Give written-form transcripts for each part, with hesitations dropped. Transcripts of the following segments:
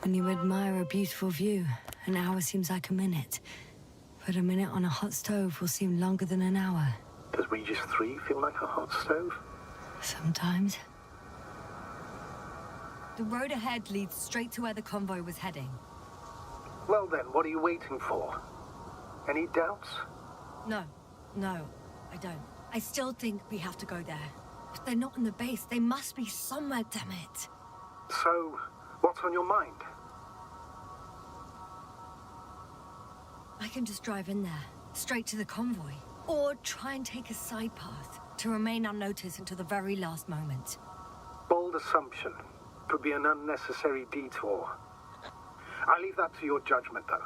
When you admire a beautiful view, an hour seems like a minute. But a minute on a hot stove will seem longer than an hour. Does Regis 3 feel like a hot stove? Sometimes. The road ahead leads straight to where the convoy was heading. Well then, what are you waiting for? Any doubts? No, I don't. I still think we have to go there. If they're not in the base, they must be somewhere, damn it. So, what's on your mind? I can just drive in there, straight to the convoy. Or try and take a side path to remain unnoticed until the very last moment. Bold assumption. Could be an unnecessary detour. I leave that to your judgment, though.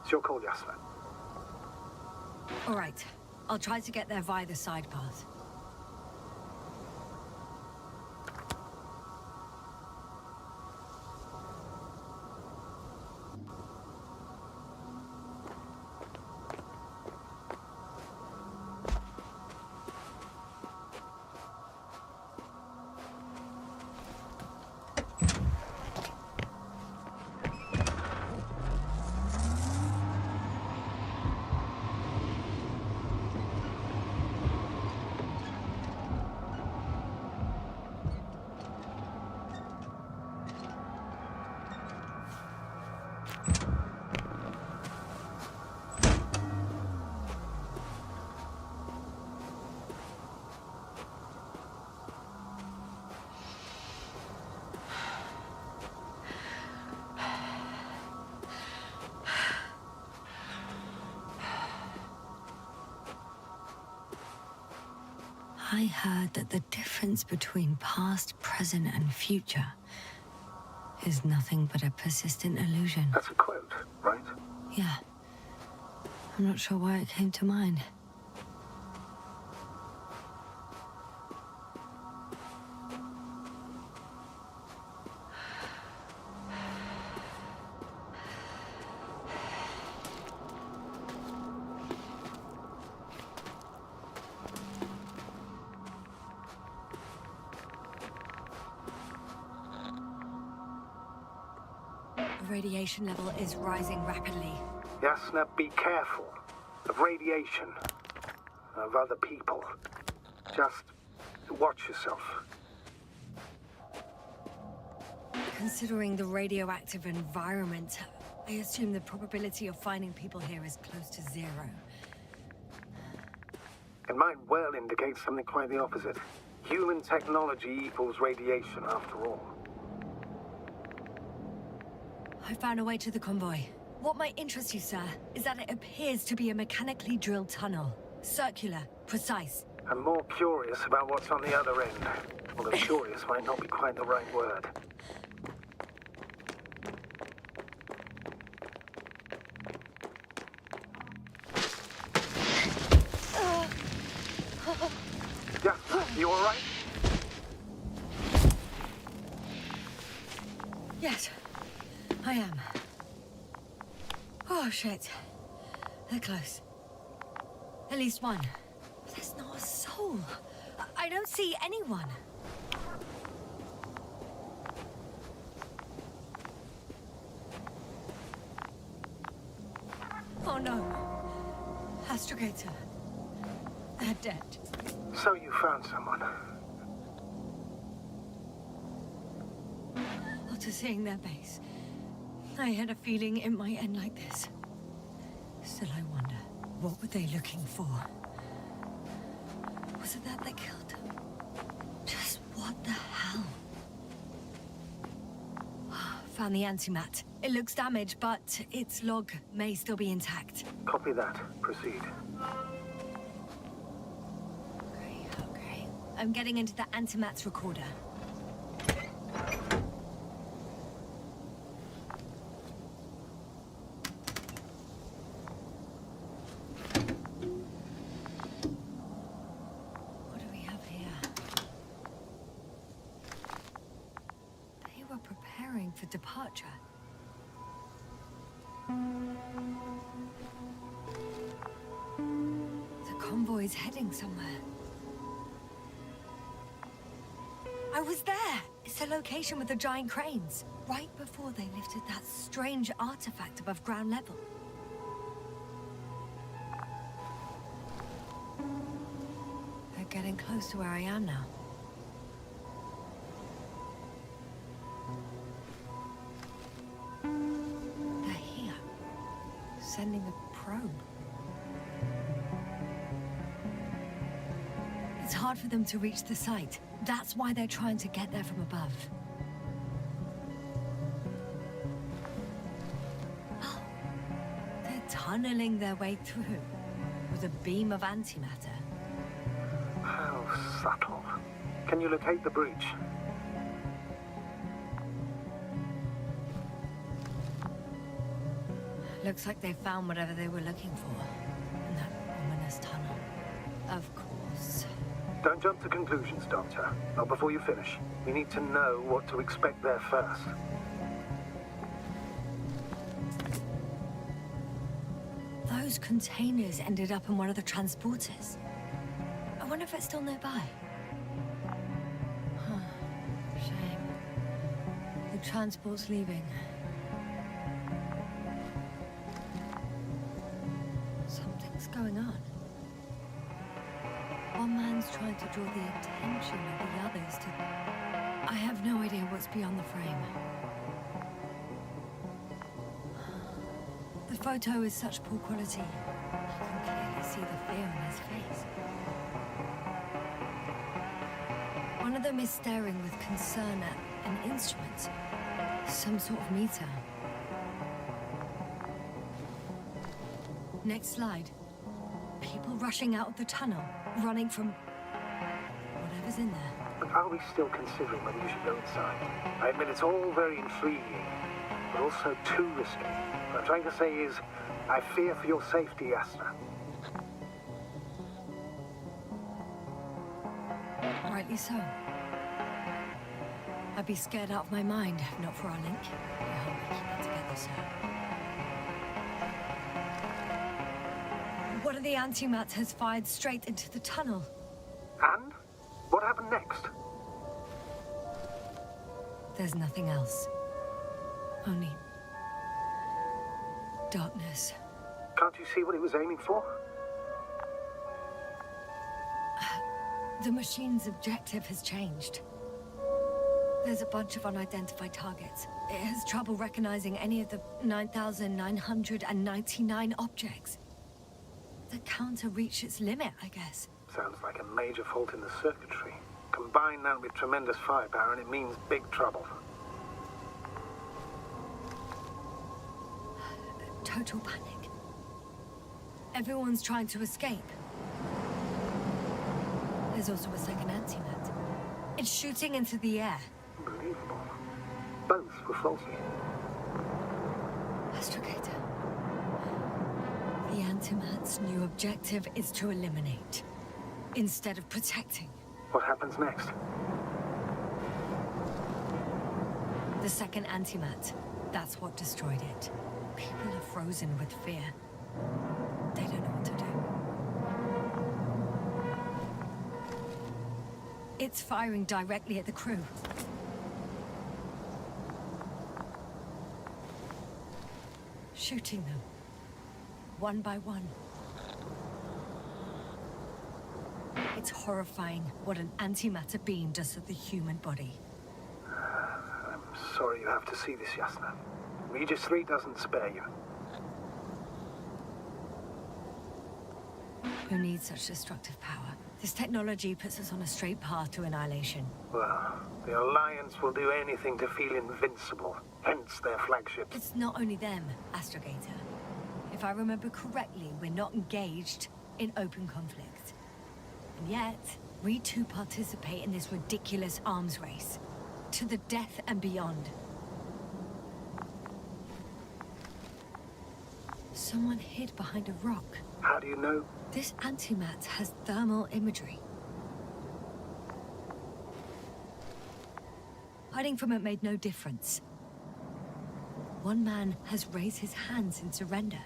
It's your call, Yasna. All right. I'll try to get there via the side path. I heard that the difference between past, present, and future is nothing but a persistent illusion. That's a quote, right? Yeah. I'm not sure why it came to mind. The radiation level is rising rapidly. Yasna, be careful. Of radiation. Of other people. Just watch yourself. Considering the radioactive environment, I assume the probability of finding people here is close to zero. It might well indicate something quite the opposite. Human technology equals radiation, after all. I found a way to the convoy. What might interest you, sir, is that it appears to be a mechanically drilled tunnel. Circular, precise. I'm more curious about what's on the other end. Although curious might not be quite the right word. Yeah, you alright? Yes, I am. Oh, shit. They're close. At least one. There's not a soul. I don't see anyone. Oh no. Astrogator. They're dead. So you found someone. After seeing their base, I had a feeling it might end like this. Still, I wonder, what were they looking for? Was it that they killed him? Just what the hell? Found the antimat. It looks damaged, but its log may still be intact. Copy that. Proceed. Okay. I'm getting into the antimat's recorder. What do we have here? They were preparing for departure. The convoy's heading somewhere. I was there! It's the location with the giant cranes. Right before they lifted that strange artifact above ground level. They're getting close to where I am now. They're here. Sending a probe. It's hard for them to reach the site. That's why they're trying to get there from above. Oh, they're tunneling their way through with a beam of antimatter. How subtle. Can you locate the breach? Looks like they found whatever they were looking for in that ominous tunnel. Of course. Don't jump to conclusions, Doctor. Not before you finish. We need to know what to expect there first. Those containers ended up in one of the transporters. I wonder if it's still nearby. Huh. Shame. The transport's leaving. Something's going on. One man's trying to draw the attention of the others to... I have no idea what's beyond the frame. The photo is such poor quality. I can clearly see the fear on his face. One of them is staring with concern at an instrument. Some sort of meter. Next slide. People rushing out of the tunnel, running from whatever's in there. But are we still considering whether you should go inside? I admit it's all very intriguing, but also too risky. What I'm trying to say is, I fear for your safety, Astra. Rightly so. I'd be scared out of my mind, if not for our link. I hope we keep it together, sir. One of the antimats has fired straight into the tunnel. And? What happened next? There's nothing else. Only... darkness. Can't you see what it was aiming for? The machine's objective has changed. There's a bunch of unidentified targets. It has trouble recognizing any of the 9,999 objects. The counter reached its limit, I guess. Sounds like a major fault in the circuitry. Combine that with tremendous firepower and it means big trouble. Total panic. Everyone's trying to escape. There's also a second antimat. It's shooting into the air. Unbelievable. Both were faulty. Astrogator. The antimat's new objective is to eliminate, instead of protecting. What happens next? The second antimat, that's what destroyed it. People are frozen with fear. They don't know what to do. It's firing directly at the crew. Shooting them. One by one. It's horrifying what an antimatter beam does to the human body. I'm sorry you have to see this, Yasna. Regis 3 doesn't spare you. Who needs such destructive power? This technology puts us on a straight path to annihilation. Well, the Alliance will do anything to feel invincible, hence their flagship. It's not only them, Astrogator. If I remember correctly, we're not engaged in open conflict. And yet, we too participate in this ridiculous arms race. To the death and beyond. Someone hid behind a rock. How do you know? This antimat has thermal imagery. Hiding from it made no difference. One man has raised his hands in surrender.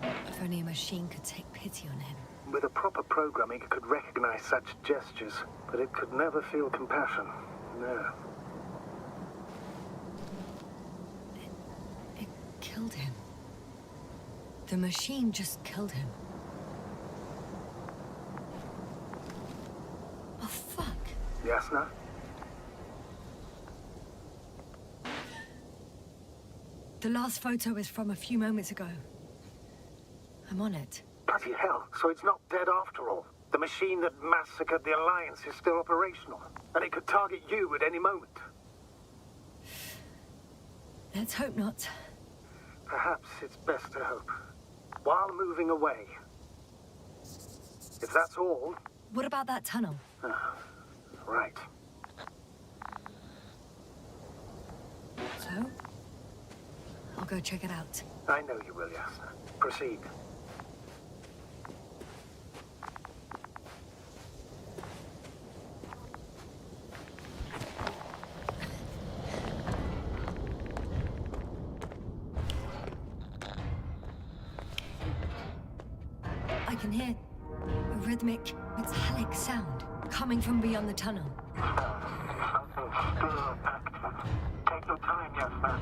If only a machine could take pity on him. with a proper programming, it could recognize such gestures, but it could never feel compassion. No. It killed him. The machine just killed him. Oh, fuck. Yasna? The last photo is from a few moments ago. I'm on it. Bloody hell, so it's not dead after all. The machine that massacred the Alliance is still operational, and it could target you at any moment. Let's hope not. Perhaps it's best to hope. While moving away. If that's all... What about that tunnel? Right. So? I'll go check it out. I know you will, Yasna. Proceed. I can hear a rhythmic, metallic sound coming from beyond the tunnel. Something still active. Take your time, Yasna.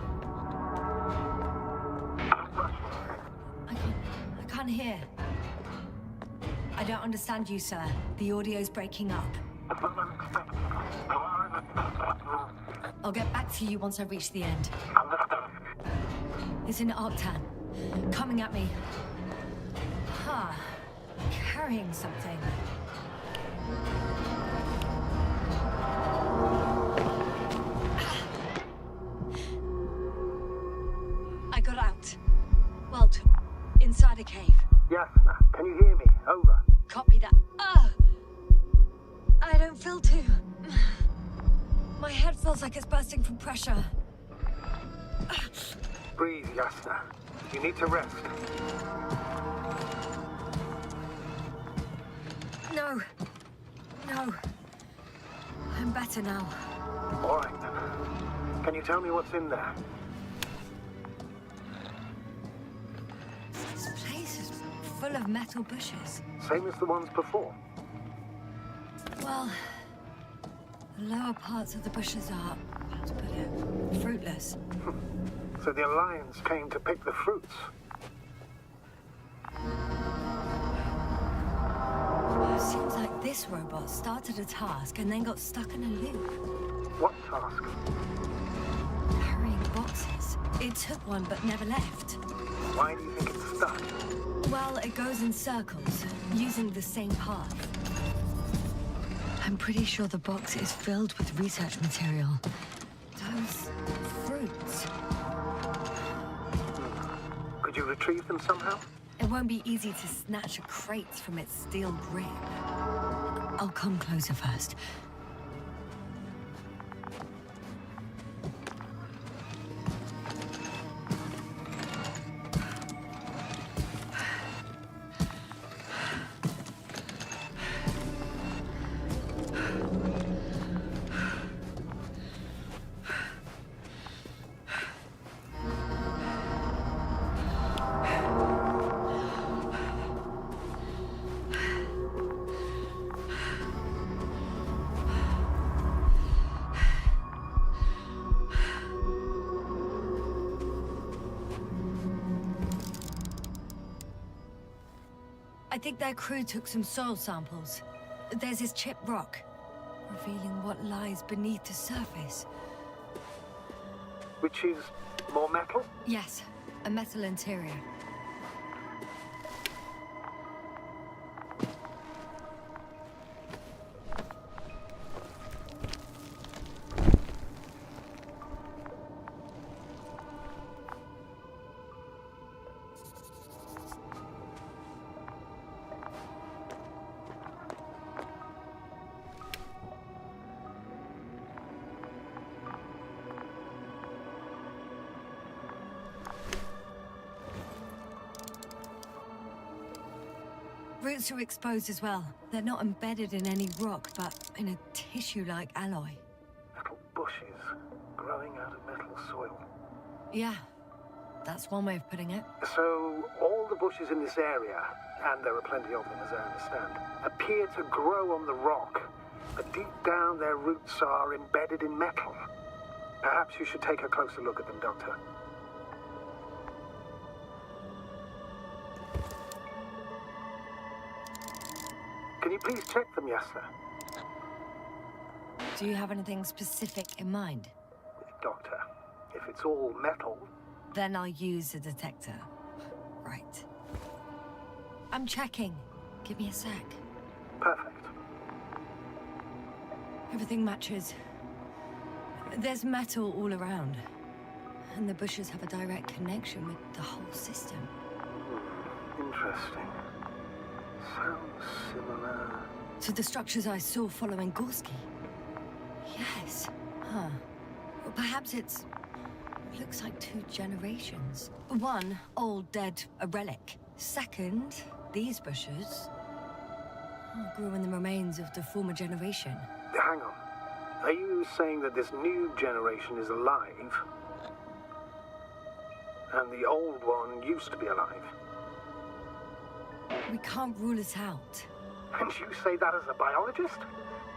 I can't hear. I don't understand you, sir. The audio's breaking up. I'll get back to you once I reach the end. It's in Arctan. Coming at me. Huh. Carrying something. I got out. Well, inside a cave. Yasna, can you hear me? Over. Copy that. I don't feel too... My head feels like it's bursting from pressure. Breathe, Yasna. You need to rest. No. No. I'm better now. All right, then. Can you tell me what's in there? This place is full of metal bushes. Same as the ones before. Well, the lower parts of the bushes are, how to put it, fruitless. So the Alliance came to pick the fruits. Seems like this robot started a task and then got stuck in a loop. What task? Carrying boxes. It took one but never left. Why do you think it's stuck? Well, it goes in circles, using the same path. I'm pretty sure the box is filled with research material. Those fruits. Could you retrieve them somehow? It won't be easy to snatch a crate from its steel grip. I'll come closer first. I think their crew took some soil samples. There's this chipped rock, revealing what lies beneath the surface. Which is more metal? Yes, a metal interior. Roots are exposed as well. They're not embedded in any rock, but in a tissue-like alloy. Metal bushes growing out of metal soil. Yeah. That's one way of putting it. So, all the bushes in this area, and there are plenty of them as I understand, appear to grow on the rock, but deep down their roots are embedded in metal. Perhaps you should take a closer look at them, Doctor. Can you please check them, Yasna? Do you have anything specific in mind? Doctor, if it's all metal... Then I'll use a detector. Right. I'm checking. Give me a sec. Perfect. Everything matches. There's metal all around. And the bushes have a direct connection with the whole system. Interesting. Sounds similar... To the structures I saw following Gorski. Yes. Huh. Well, perhaps it's... Looks like 2 generations. One, old, dead, a relic. Second, these bushes grew in the remains of the former generation. Hang on. Are you saying that this new generation is alive? And the old one used to be alive? We can't rule it out. And you say that as a biologist?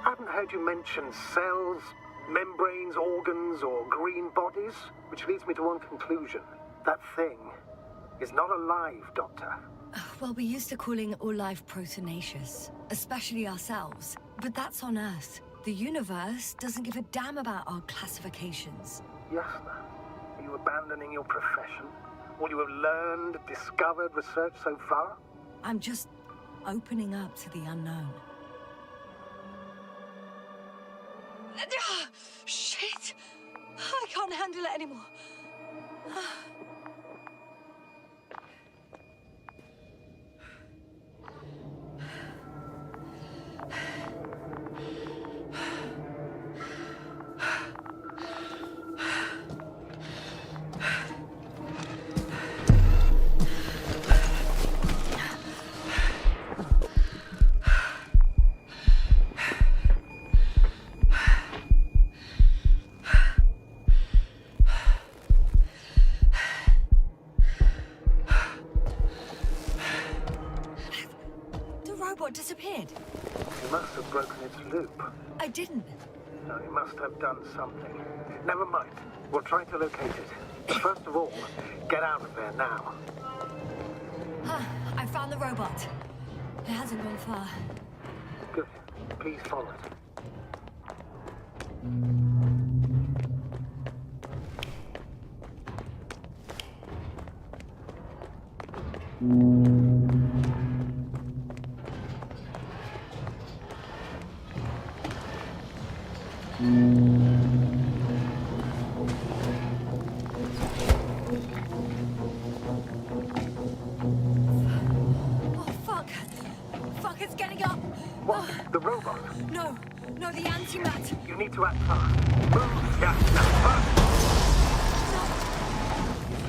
I haven't heard you mention cells, membranes, organs, or green bodies, which leads me to one conclusion. That thing is not alive, Doctor. Well, we used to calling all life proteinaceous, especially ourselves. But that's on Earth. The universe doesn't give a damn about our classifications. Yasna, are you abandoning your profession? All you have learned, discovered, researched so far? I'm just opening up to the unknown. Shit! I can't handle it anymore. Disappeared. You must have broken its loop. I didn't. No, you must have done something. Never mind. We'll try to locate it. But first of all, get out of there now. I found the robot. It hasn't gone far. Good. Please follow it. The robot? No, the antimat. You need to act fast. Move, Yasna, fast!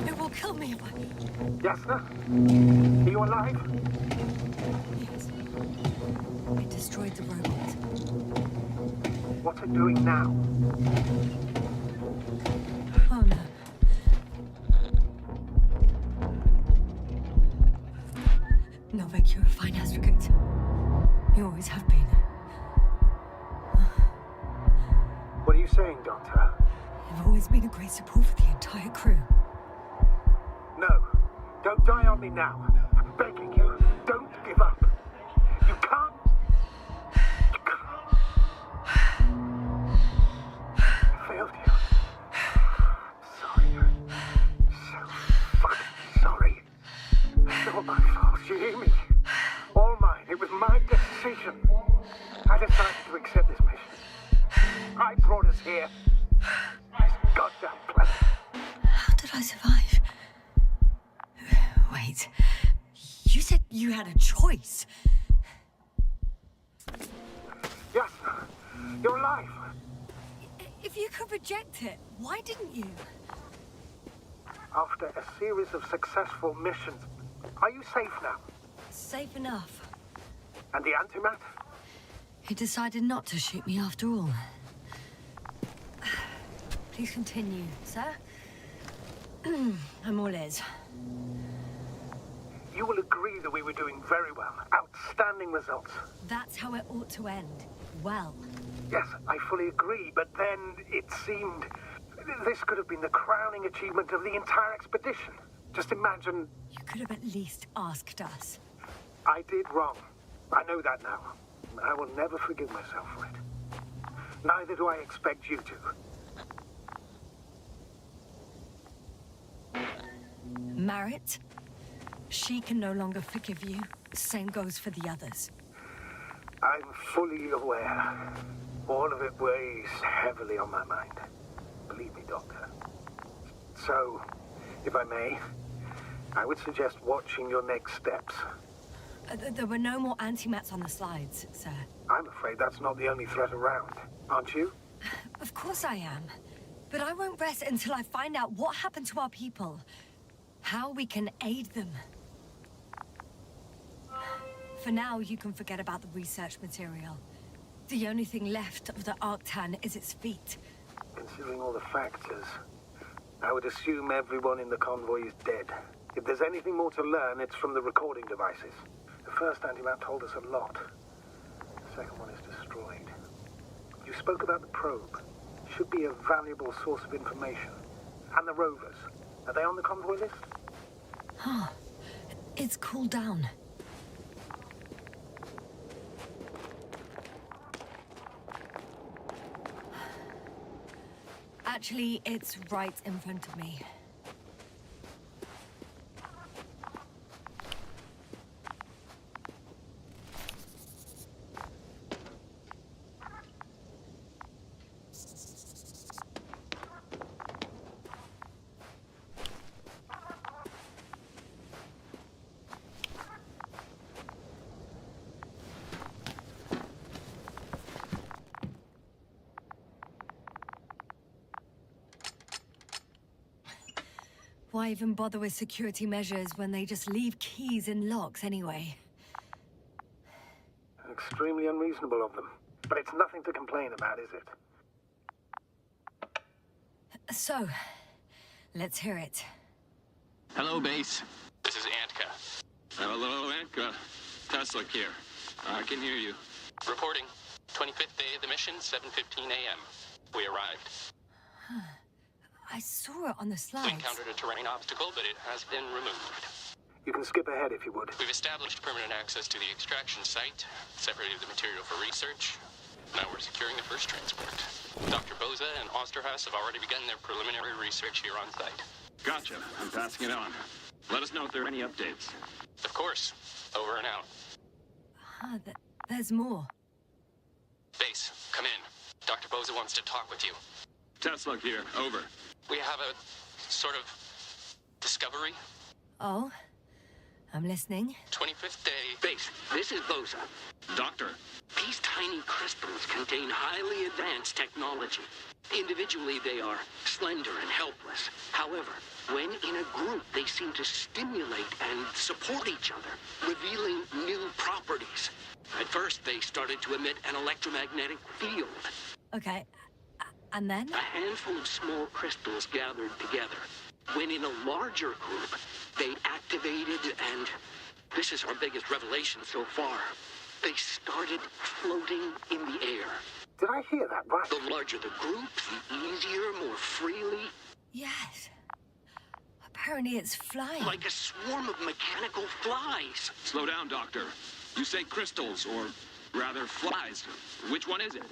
No, it will kill me if I... Yasna? Are you alive? Yes. I destroyed the robot. What's it doing now? Oh no. Novak, you're a fine astrogate. You always have been. What are you saying, Doctor? You've always been a great support for the entire crew. No. Don't die on me now. I'm begging you. Don't give up. You can't. You can't. I failed you. Sorry. So fucking sorry. It's all my fault. You hear me? All mine. It was my decision. I decided to accept this mission. I brought us here. This goddamn planet. How did I survive? Wait. You said you had a choice. Yes. You're alive. If you could reject it, why didn't you? After a series of successful missions, are you safe now? Safe enough. And the antimat? He decided not to shoot me after all. Please continue, sir. I'm all ears. You will agree that we were doing very well. Outstanding results. That's how it ought to end. Well. Yes, I fully agree, but then it seemed... This could have been the crowning achievement of the entire expedition. Just imagine... You could have at least asked us. I did wrong. I know that now. I will never forgive myself for it. Neither do I expect you to. Marit? She can no longer forgive you. Same goes for the others. I'm fully aware. All of it weighs heavily on my mind. Believe me, Doctor. So, if I may, I would suggest watching your next steps. There were no more antimats on the slides, sir. I'm afraid that's not the only threat around, aren't you? Of course I am. But I won't rest until I find out what happened to our people. How we can aid them. For now, you can forget about the research material. The only thing left of the Arctan is its feet. Considering all the factors, I would assume everyone in the convoy is dead. If there's anything more to learn, it's from the recording devices. The first antimat told us a lot. The second one is destroyed. You spoke about the probe. Should be a valuable source of information. And the rovers. Are they on the convoy list? Huh. It's cooled down. Actually, it's right in front of me. Why even bother with security measures when they just leave keys in locks anyway? Extremely unreasonable of them. But it's nothing to complain about, is it? So, let's hear it. Hello, base. This is Antka. Hello, Antka. Tesla here. I can hear you. Reporting. 25th day of the mission, 7:15 a.m. We arrived. I saw it on the slides. We encountered a terrain obstacle, but it has been removed. You can skip ahead if you would. We've established permanent access to the extraction site, separated the material for research. Now we're securing the first transport. Dr. Boza and Osterhaus have already begun their preliminary research here on site. Gotcha. I'm passing it on. Let us know if there are any updates. Of course. Over and out. There's more. Base, come in. Dr. Boza wants to talk with you. Tesla here. Over. We have a sort of discovery. Oh? I'm listening. 25th day. Base, this is Boza. Doctor. These tiny crystals contain highly advanced technology. Individually, they are slender and helpless. However, when in a group, they seem to stimulate and support each other, revealing new properties. At first, they started to emit an electromagnetic field. Okay. And then? A handful of small crystals gathered together. When in a larger group, they activated and... This is our biggest revelation so far. They started floating in the air. Did I hear that right? The larger the group, the easier, more freely. Yes. Apparently it's flying. Like a swarm of mechanical flies. Slow down, Doctor. You say crystals, or rather flies. Which one is it?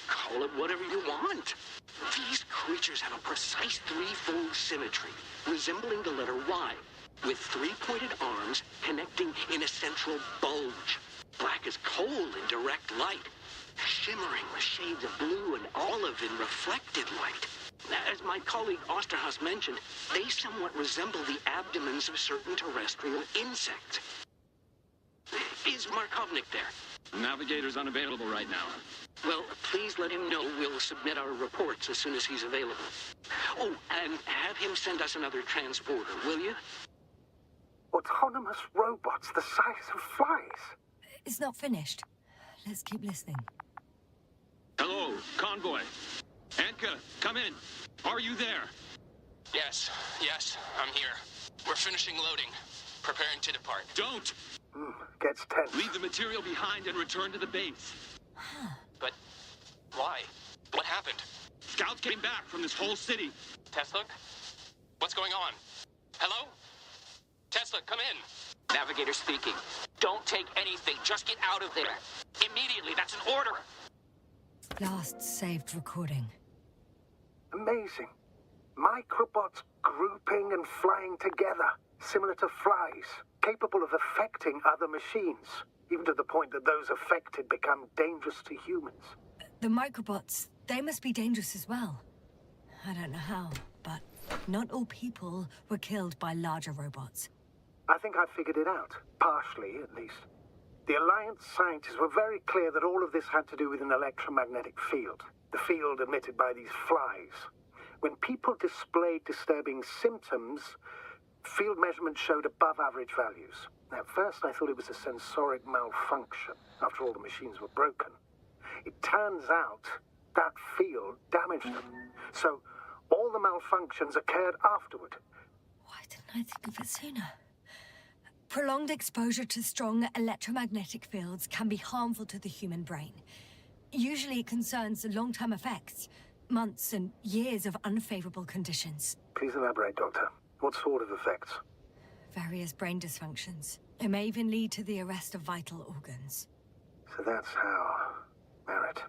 Call it whatever you want. These creatures have a precise threefold symmetry, resembling the letter Y, with three-pointed arms connecting in a central bulge. Black as coal in direct light, shimmering with shades of blue and olive in reflected light. As my colleague Osterhaus mentioned, they somewhat resemble the abdomens of certain terrestrial insects. Is Markovnik there? Navigator's unavailable right now. Well, please let him know we'll submit our reports as soon as he's available. Oh, and have him send us another transporter, will you? Autonomous robots the size of flies. It's not finished. Let's keep listening. Hello, convoy. Anka, come in. Are you there? Yes, I'm here. We're finishing loading. Preparing to depart. Don't! Gets tense. Leave the material behind and return to the base. But why? What happened? Scouts came back from this whole city. Tesla? What's going on? Hello? Tesla, come in. Navigator speaking. Don't take anything. Just get out of there. Immediately. That's an order. Last saved recording. Amazing. Microbots grouping and flying together, similar to flies, capable of affecting other machines, even to the point that those affected become dangerous to humans. The microbots, they must be dangerous as well. I don't know how, but not all people were killed by larger robots. I think I figured it out, partially at least. The Alliance scientists were very clear that all of this had to do with an electromagnetic field, the field emitted by these flies. When people displayed disturbing symptoms, field measurements showed above average values. At first, I thought it was a sensoric malfunction, after all the machines were broken. It turns out that field damaged them. So, all the malfunctions occurred afterward. Why didn't I think of it sooner? Prolonged exposure to strong electromagnetic fields can be harmful to the human brain. Usually it concerns long-term effects, months and years of unfavorable conditions. Please elaborate, Doctor. What sort of effects? Various brain dysfunctions. It may even lead to the arrest of vital organs. So that's how... Merit.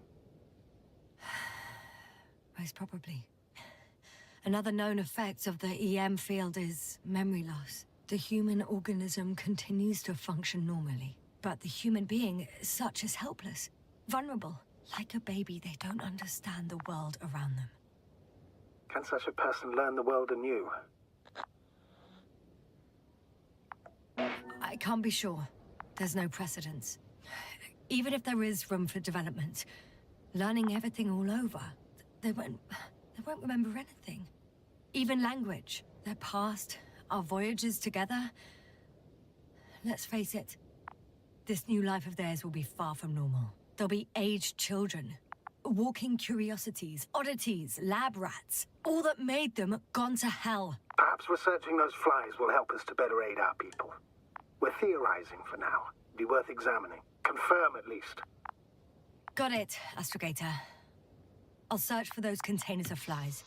Most probably. Another known effect of the EM field is memory loss. The human organism continues to function normally, but the human being as such is helpless, vulnerable. Like a baby, they don't understand the world around them. Can such a person learn the world anew? I can't be sure. There's no precedence. Even if there is room for development, learning everything all over, they won't remember anything. Even language, their past, our voyages together. Let's face it, this new life of theirs will be far from normal. They'll be aged children, walking curiosities, oddities, lab rats. All that made them gone to hell. Perhaps researching those flies will help us to better aid our people. We're theorizing for now. Be worth examining. Confirm at least. Got it, Astrogator. I'll search for those containers of flies.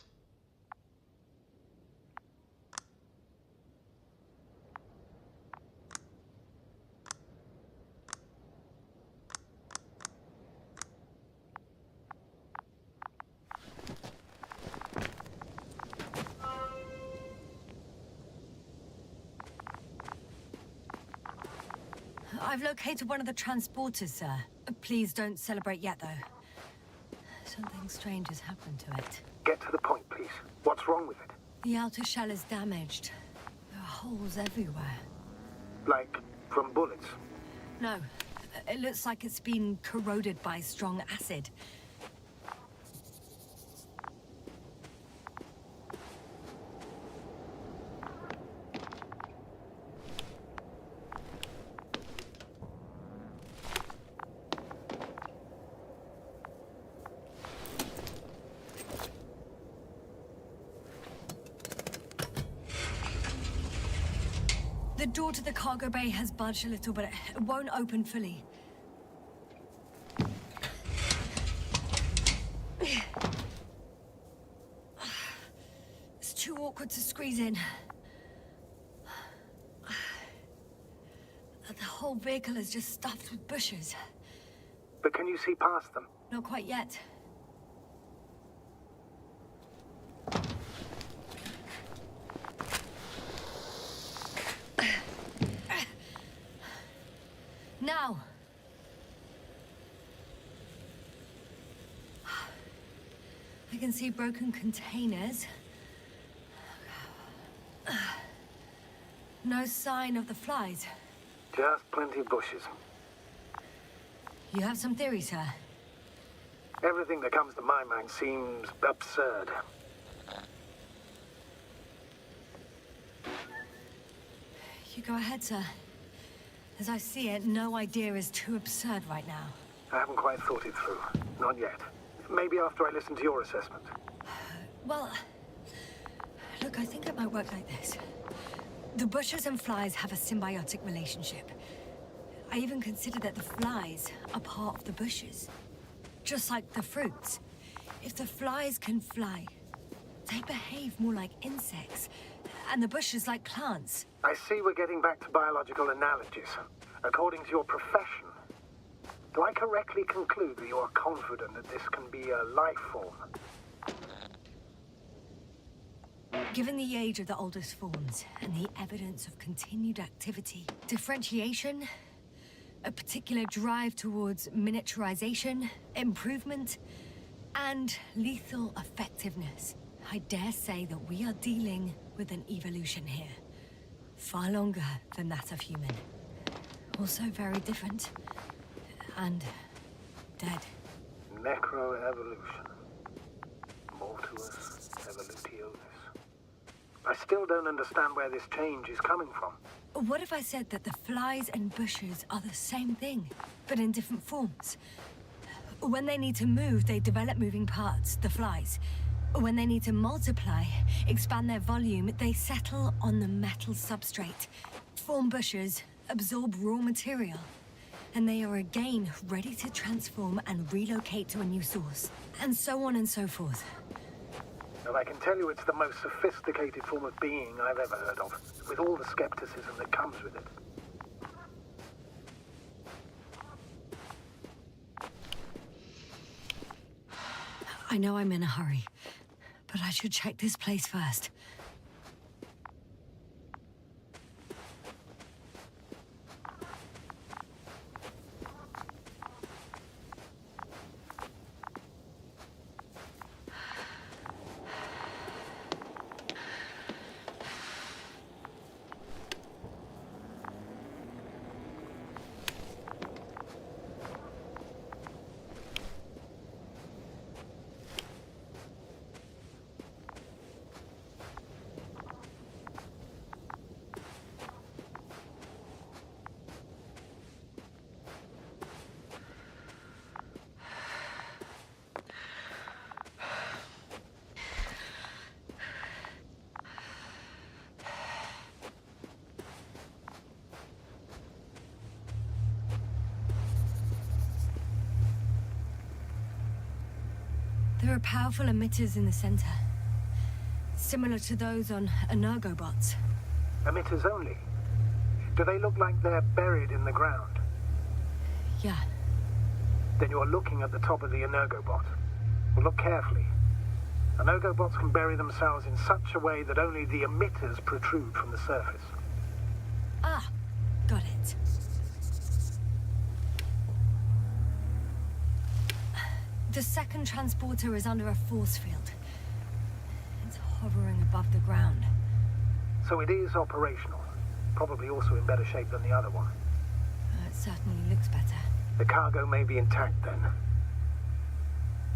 I've located one of the transporters, sir. Please don't celebrate yet, though. Something strange has happened to it. Get to the point, please. What's wrong with it? The outer shell is damaged. There are holes everywhere. Like, from bullets? No, it looks like it's been corroded by strong acid. The door to the cargo bay has budged a little, but it won't open fully. It's too awkward to squeeze in. The whole vehicle is just stuffed with bushes. But can you see past them? Not quite yet. Now! I can see broken containers. No sign of the flies. Just plenty of bushes. You have some theories, sir? Everything that comes to my mind seems absurd. You go ahead, sir. As I see it, no idea is too absurd right now. I haven't quite thought it through. Not yet. Maybe after I listen to your assessment. Well, Look, I think it might work like this. The bushes and flies have a symbiotic relationship. I even consider that the flies are part of the bushes. Just like the fruits. If the flies can fly, they behave more like insects, and the bushes like plants. I see we're getting back to biological analogies. According to your profession, do I correctly conclude that you are confident that this can be a life form? Given the age of the oldest forms and the evidence of continued activity, differentiation, a particular drive towards miniaturization, improvement, and lethal effectiveness, I dare say that we are dealing with an evolution here. Far longer than that of human. Also very different. And dead. Necroevolution. Mortuus evolutionis. I still don't understand where this change is coming from. What if I said that the flies and bushes are the same thing, but in different forms? When they need to move, they develop moving parts, the flies. When they need to multiply, expand their volume, they settle on the metal substrate, form bushes, absorb raw material. And they are again ready to transform and relocate to a new source. And so on and so forth. Well, I can tell you it's the most sophisticated form of being I've ever heard of, with all the skepticism that comes with it. I know I'm in a hurry, but I should check this place first. There are powerful emitters in the center. Similar to those on Energobots. Emitters only? Do they look like they're buried in the ground? Yeah. Then you're looking at the top of the Energobot. Well, look carefully. Energobots can bury themselves in such a way that only the emitters protrude from the surface. Ah, got it. The second transporter is under a force field. It's hovering above the ground. So it is operational. Probably also in better shape than the other one. It certainly looks better. The cargo may be intact then.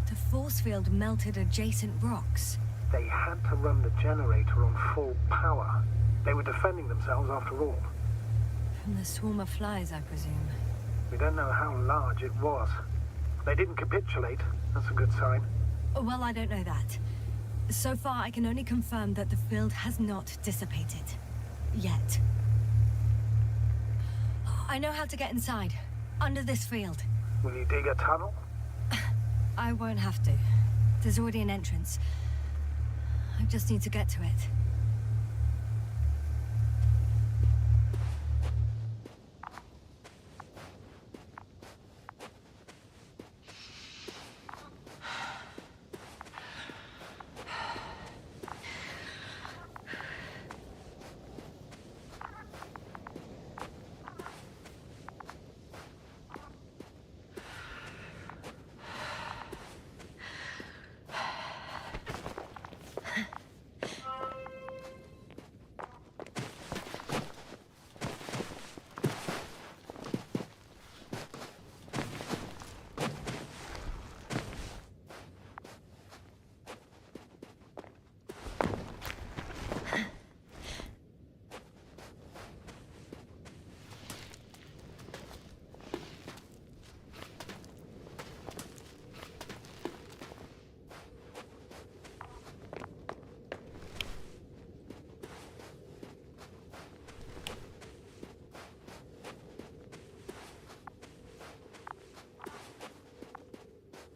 The force field melted adjacent rocks. They had to run the generator on full power. They were defending themselves after all. From the swarm of flies, I presume. We don't know how large it was. They didn't capitulate. That's a good sign. Well, I don't know that. So far, I can only confirm that the field has not dissipated. Yet. I know how to get inside. Under this field. Will you dig a tunnel? I won't have to. There's already an entrance. I just need to get to it.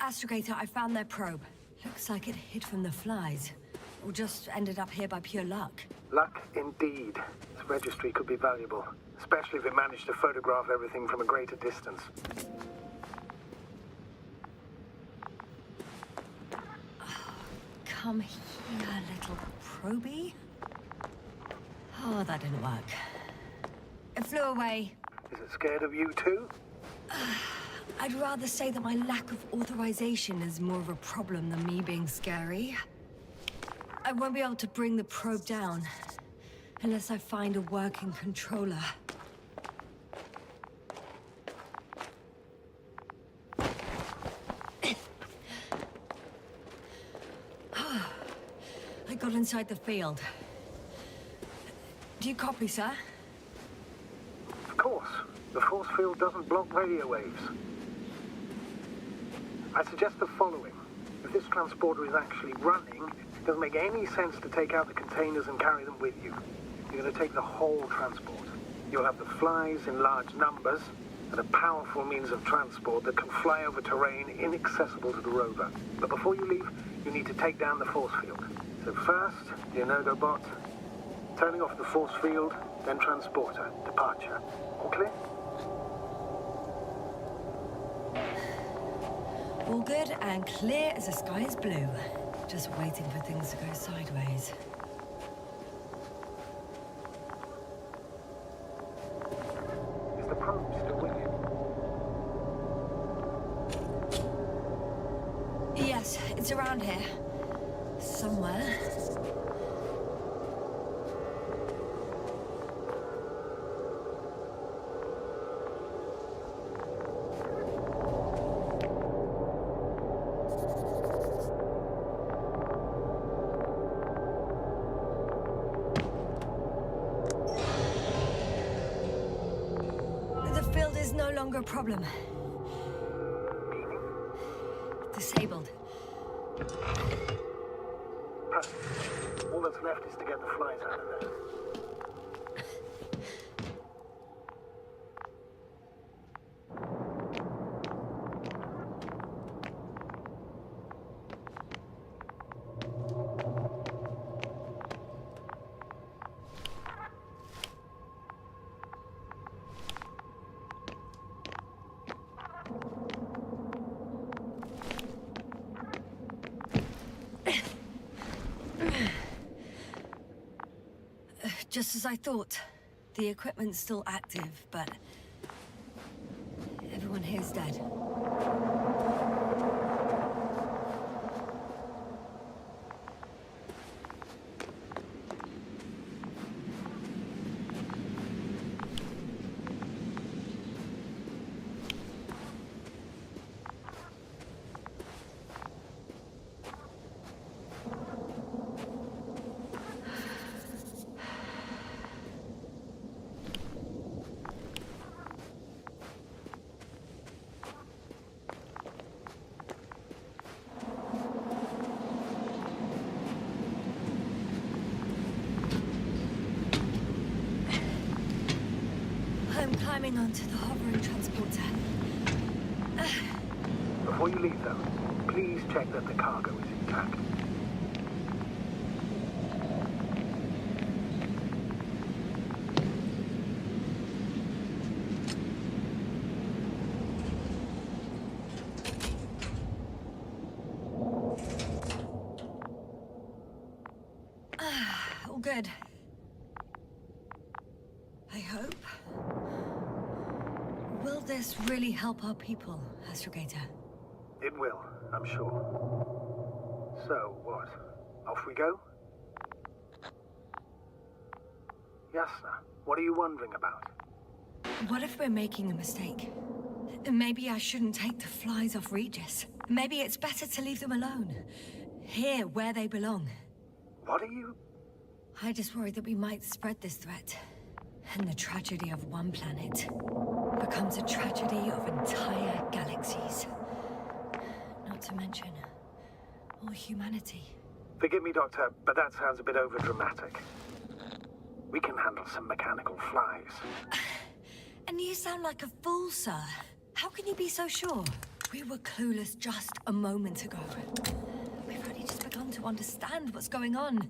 Astrogator, I found their probe. Looks like it hid from the flies. Or just ended up here by pure luck. Luck indeed. This registry could be valuable, especially if it managed to photograph everything from a greater distance. Come here, little probie. Oh, that didn't work. It flew away. Is it scared of you too? I'd rather say that my lack of authorization is more of a problem than me being scary. I won't be able to bring the probe down unless I find a working controller. I got inside the field. Do you copy, sir? Of course. The force field doesn't block radio waves. I suggest the following. If this transporter is actually running, it doesn't make any sense to take out the containers and carry them with you. You're going to take the whole transport. You'll have the flies in large numbers, and a powerful means of transport that can fly over terrain inaccessible to the rover. But before you leave, you need to take down the force field. So first, the Energobot, turning off the force field, then transporter, departure. All clear? All good and clear as the sky is blue. Just waiting for things to go sideways. Is the probe still with you? Yes, it's around here. Somewhere. The field is no longer a problem. Disabled. All that's left is to get the flies out of there. Just as I thought. The equipment's still active, but everyone here's dead. I'm climbing onto the hovering transporter. Before you leave, though, please check that the cargo is intact. All good. I hope. Will this really help our people, Astrogator? It will, I'm sure. So, what? Off we go? Yasna, what are you wondering about? What if we're making a mistake? Maybe I shouldn't take the flies off Regis. Maybe it's better to leave them alone. Here, where they belong. What are you... I just worry that we might spread this threat. And the tragedy of one planet becomes a tragedy of entire galaxies. Not to mention, all humanity. Forgive me, Doctor, but that sounds a bit overdramatic. We can handle some mechanical flies. And you sound like a fool, sir. How can you be so sure? We were clueless just a moment ago. We've only just begun to understand what's going on.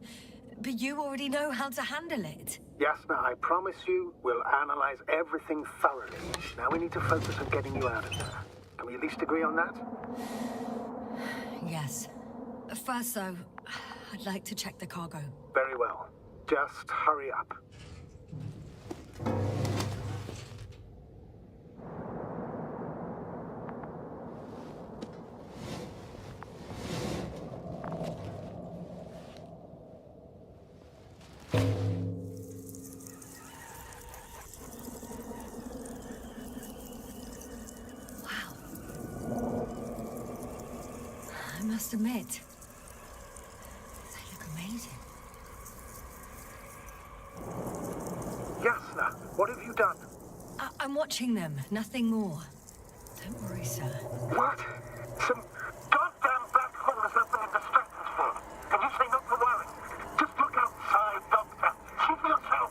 But you already know how to handle it. Yasna, I promise you, we'll analyze everything thoroughly. Now we need to focus on getting you out of there. Can we at least agree on that? Yes. First, though, I'd like to check the cargo. Very well. Just hurry up. I must admit, they look amazing. Yasna, what have you done? I'm watching them, nothing more. Don't worry, sir. What? Some goddamn black holes have been in distractions for. And you say not to worry. Just look outside, Doctor. See for yourself.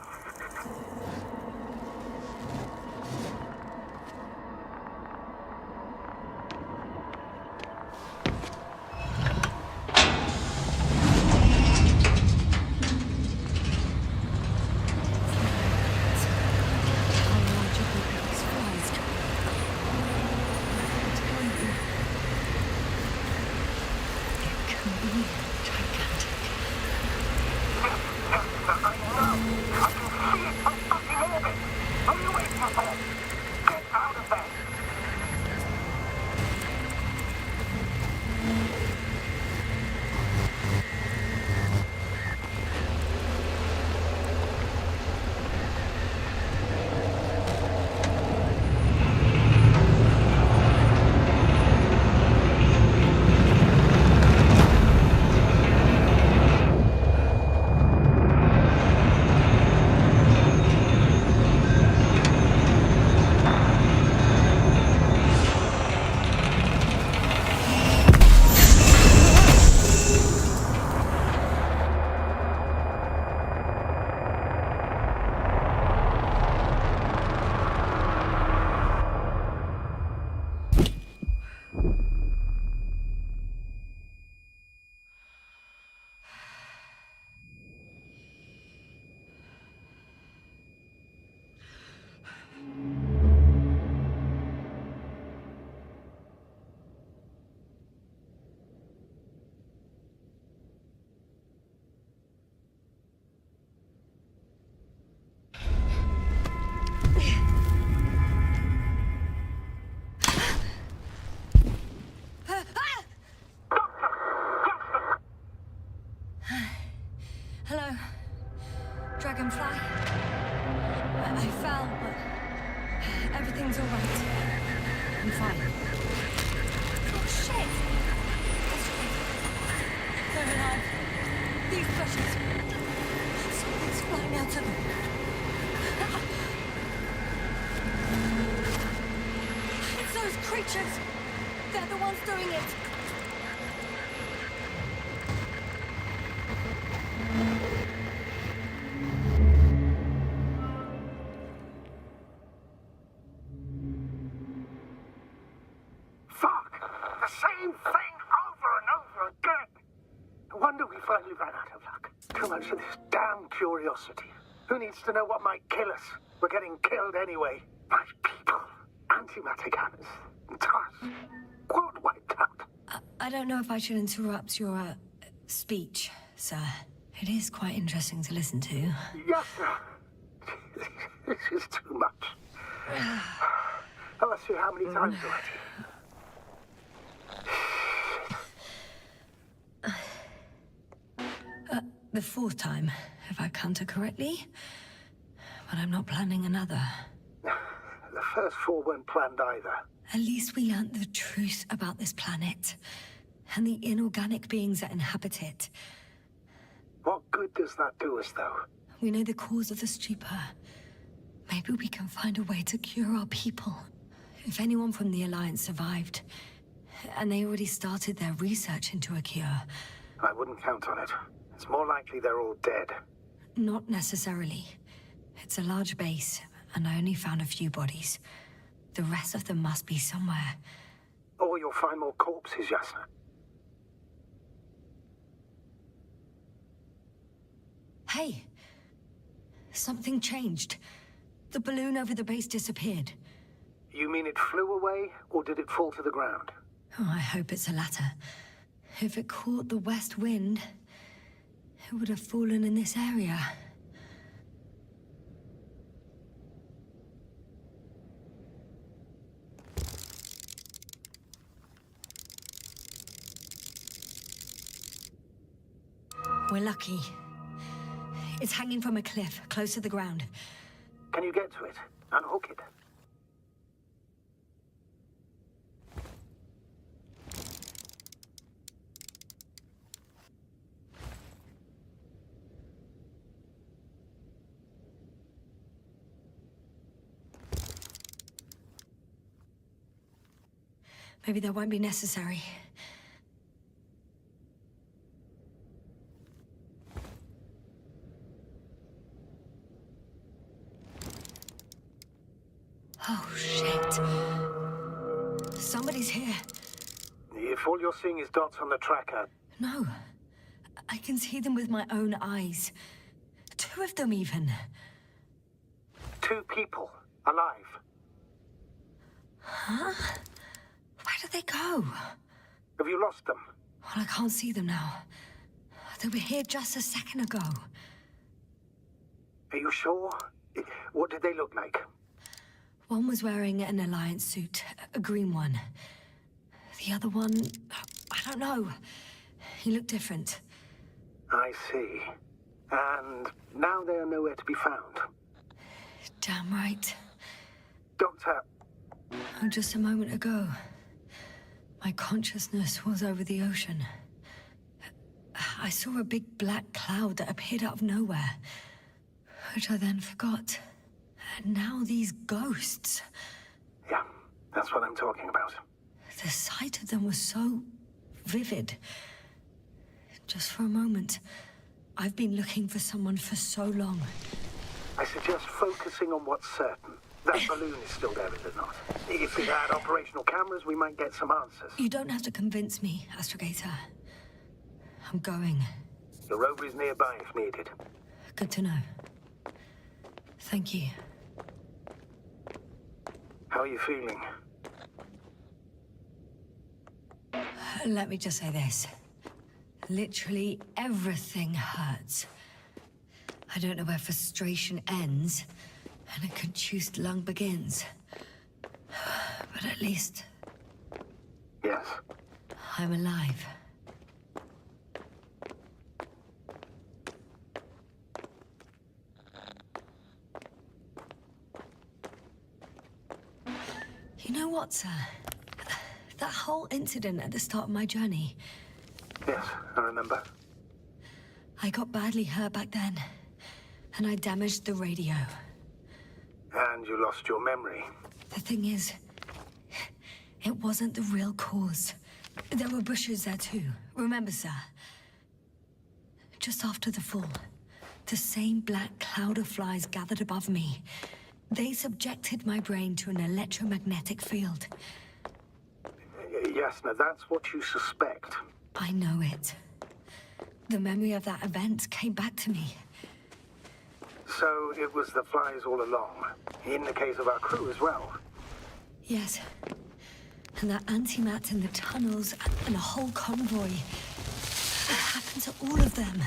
Hello, Dragonfly. I fell, but everything's all right. I'm fine. Oh, shit! They're alive. These bushes. Something's flying out of them. It's those creatures. They're the ones doing it. Fuck! The same thing over and over again! No wonder we finally ran out of luck. Too much of this damn curiosity. Who needs to know what might kill us? We're getting killed anyway. My people. Antimatter cannons. Tars. Quad wiped out. I don't know if I should interrupt your speech, sir. It is quite interesting to listen to. Yes, sir. This is too much. I've asked you how many times already? The fourth time, if I counted correctly. But I'm not planning another. The first four weren't planned either. At least we learned the truth about this planet. And the inorganic beings that inhabit it. What good does that do us, though? We know the cause of the stupor. Maybe we can find a way to cure our people. If anyone from the Alliance survived, and they already started their research into a cure. I wouldn't count on it. It's more likely they're all dead. Not necessarily. It's a large base, and I only found a few bodies. The rest of them must be somewhere. Or you'll find more corpses, Yasna. Hey, something changed. The balloon over the base disappeared. You mean it flew away, or did it fall to the ground? Oh, I hope it's the latter. If it caught the west wind, it would have fallen in this area. We're lucky. It's hanging from a cliff, close to the ground. Can you get to it? Unhook it. Maybe that won't be necessary. Oh, shit. Somebody's here. If all you're seeing is dots on the tracker, No. I can see them with my own eyes. 2 of them, even. 2 people, alive. Huh? Where did they go? Have you lost them? Well, I can't see them now. They were here just a second ago. Are you sure? What did they look like? One was wearing an Alliance suit, a green one. The other one, I don't know. He looked different. I see. And now they are nowhere to be found. Damn right. Doctor, Oh, just a moment ago, my consciousness was over the ocean. I saw a big black cloud that appeared out of nowhere, which I then forgot. And now these ghosts. yeah, that's what I'm talking about. The sight of them was so vivid. Just for a moment, I've been looking for someone for so long. I suggest focusing on what's certain. That balloon is still there, is it not? If we had operational cameras, we might get some answers. You don't have to convince me, Astrogator. I'm going. The rover is nearby if needed. Good to know. Thank you. How are you feeling? Let me just say this. Literally everything hurts. I don't know where frustration ends and a contused lung begins. But at least Yes. I'm alive. You know what, sir? That whole incident at the start of my journey, Yes, I remember. I got badly hurt back then, and I damaged the radio. And you lost your memory. The thing is, it wasn't the real cause. There were bushes there too, remember, sir? Just after the fall, the same black cloud of flies gathered above me. They subjected my brain to an electromagnetic field. Yes, now that's what you suspect. I know it. The memory of that event came back to me. So it was the flies all along. In the case of our crew as well. Yes. And that antimat in the tunnels and a whole convoy. It happened to all of them.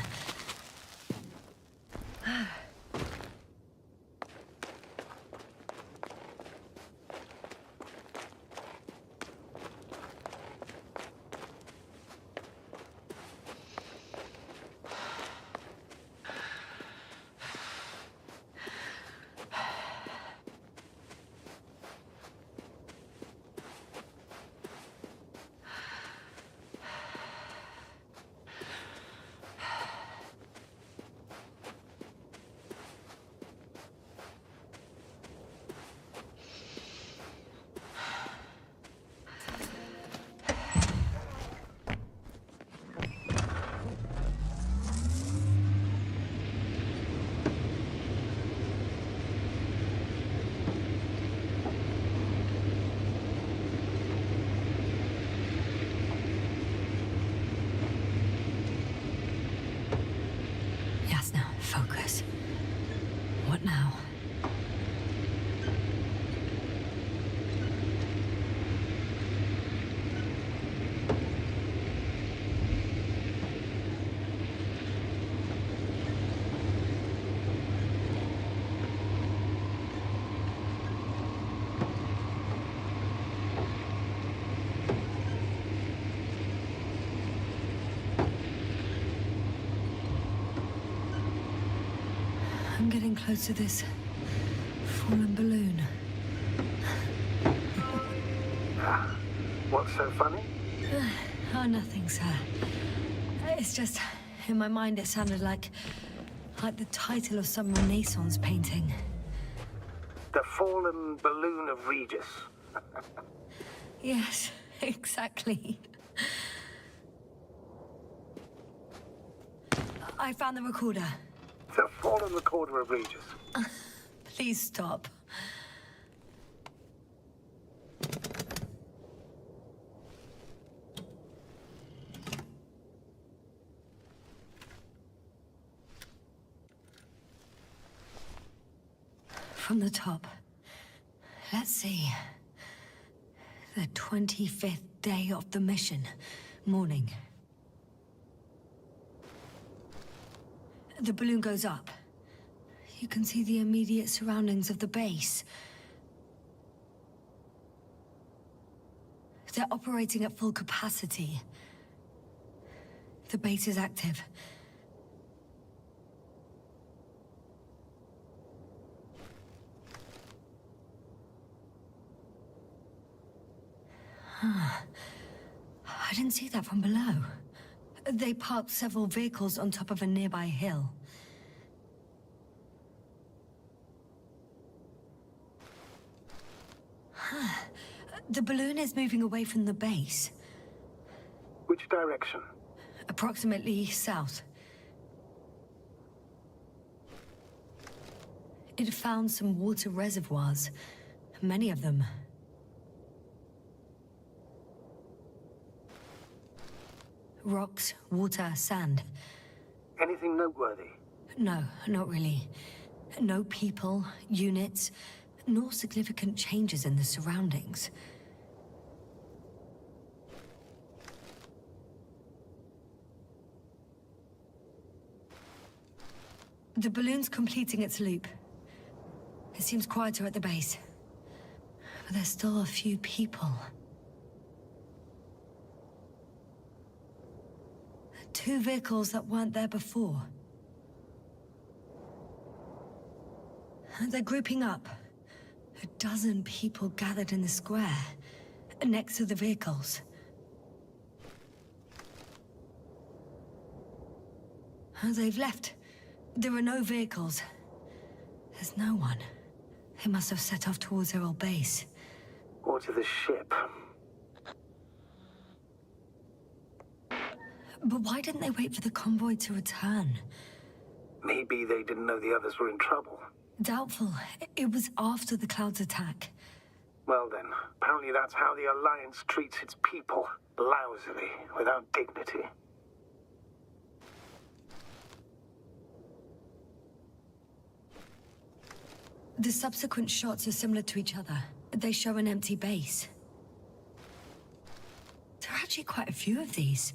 now. I'm getting close to this fallen balloon. What's so funny? Oh, nothing, sir. It's just, in my mind it sounded like the title of some Renaissance painting. The fallen balloon of Regis. Yes, exactly. I found the recorder. The fallen recorder of Regis. Please stop. From the top. Let's see. The 25th day of the mission. Morning. The balloon goes up. You can see the immediate surroundings of the base. They're operating at full capacity. The base is active. I didn't see that from below. They parked several vehicles on top of a nearby hill. The balloon is moving away from the base. Which direction? Approximately south. It found some water reservoirs. Many of them. Rocks, water, sand. Anything noteworthy? No, not really. No people, units, nor significant changes in the surroundings. The balloon's completing its loop. It seems quieter at the base. But there's still a few people. Two vehicles that weren't there before. They're grouping up. A dozen people gathered in the square, next to the vehicles. They've left. There are no vehicles. There's no one. They must have set off towards their old base. Or to the ship. But why didn't they wait for the convoy to return? Maybe they didn't know the others were in trouble. Doubtful. It was after the Cloud's attack. Well then, apparently that's how the Alliance treats its people. Lousily, without dignity. The subsequent shots are similar to each other. They show an empty base. There are actually quite a few of these.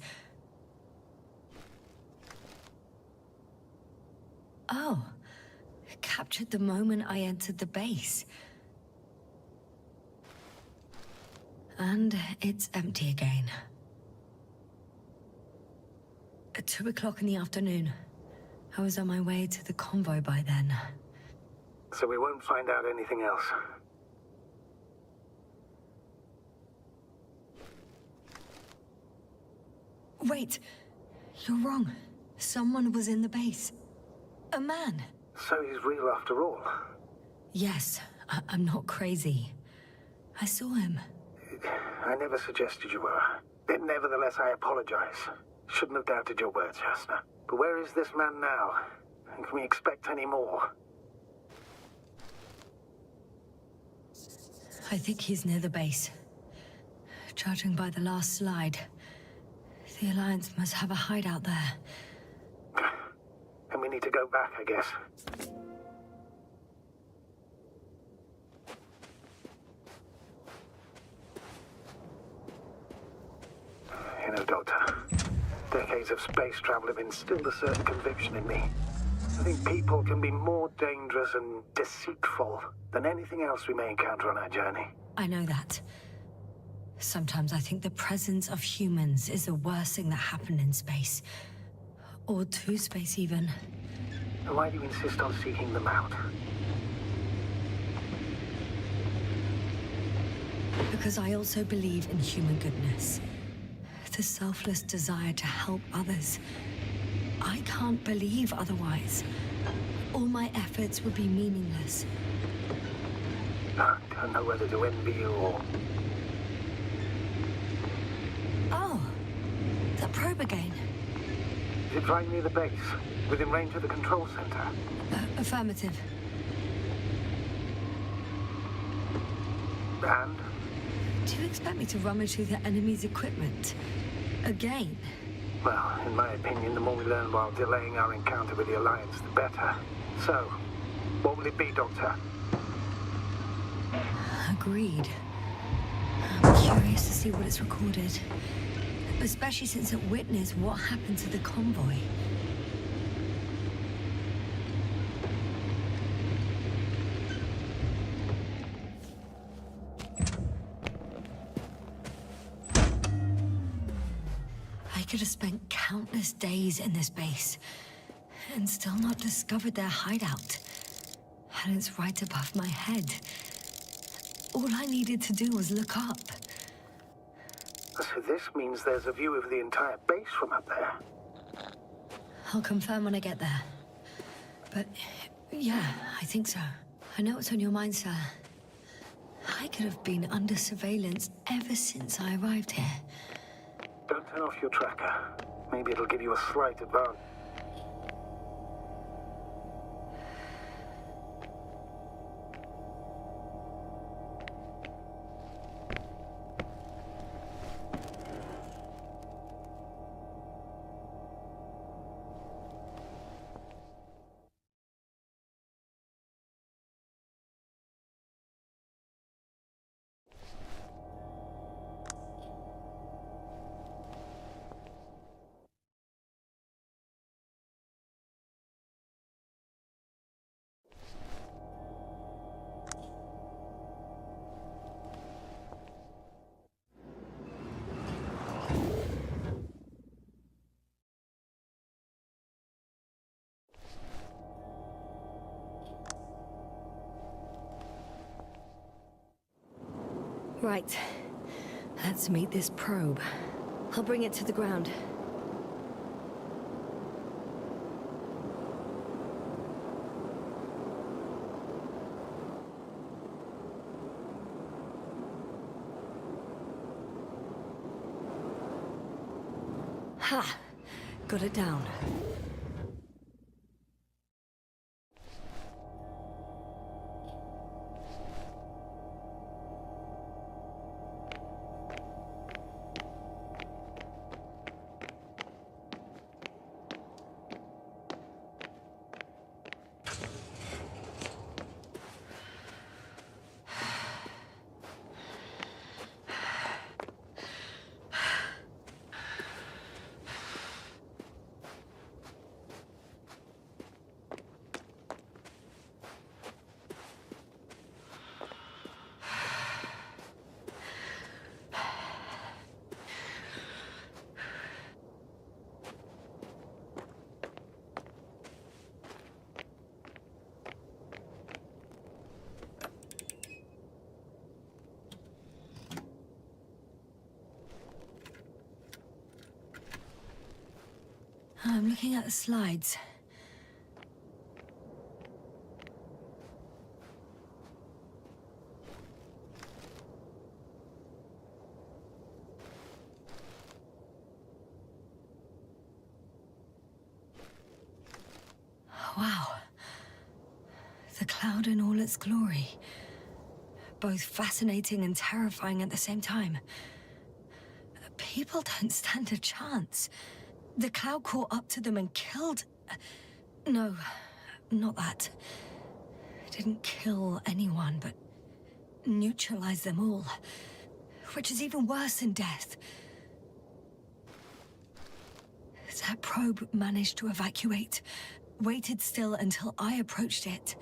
Oh, it captured the moment I entered the base. And it's empty again. At 2 o'clock in the afternoon. I was on my way to the convoy by then. So we won't find out anything else. Wait, you're wrong. Someone was in the base. A man. So he's real after all. Yes, I'm not crazy. I saw him. I never suggested you were. But nevertheless, I apologize. Shouldn't have doubted your words, Jasna. But where is this man now? And can we expect any more? I think he's near the base. Judging by the last slide, the Alliance must have a hideout there. And we need to go back, I guess. You know, Doctor, decades of space travel have instilled a certain conviction in me. I think people can be more dangerous and deceitful than anything else we may encounter on our journey. I know that. Sometimes I think the presence of humans is the worst thing that happened in space. Or to space, even. And why do you insist on seeking them out? Because I also believe in human goodness. The selfless desire to help others. I can't believe otherwise. All my efforts would be meaningless. I don't know whether to envy you or... Oh, that probe again. Is it right near the base? Within range of the control center? Affirmative. And? Do you expect me to rummage through the enemy's equipment? Again? Well, in my opinion, the more we learn while delaying our encounter with the Alliance, the better. So, what will it be, Doctor? Agreed. I'm curious to see what it's recorded. Especially since it witnessed what happened to the convoy. I could have spent countless days in this base and still not discovered their hideout. And it's right above my head. All I needed to do was look up. So this means there's a view of the entire base from up there. I'll confirm when I get there. But, yeah, I think so. I know what's on your mind, sir. I could have been under surveillance ever since I arrived here. Don't turn off your tracker. Maybe it'll give you a slight advantage. Right. Let's meet this probe. I'll bring it to the ground. Ha! Got it down. I'm looking at the slides. Wow. The cloud in all its glory. Both fascinating and terrifying at the same time. People don't stand a chance. The cloud caught up to them and killed... No, not that. It didn't kill anyone, but neutralized them all. Which is even worse than death. That probe managed to evacuate, waited still until I approached it.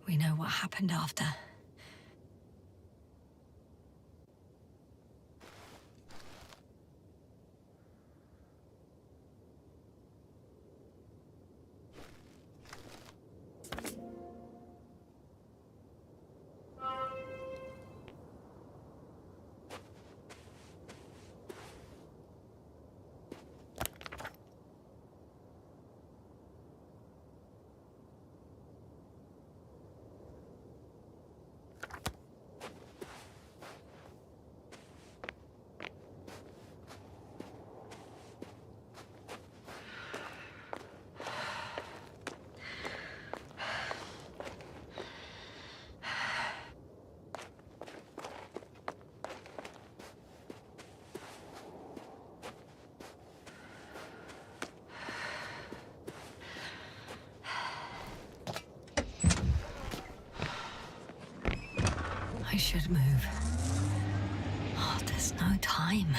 We know what happened after. I should move. Oh, there's no time.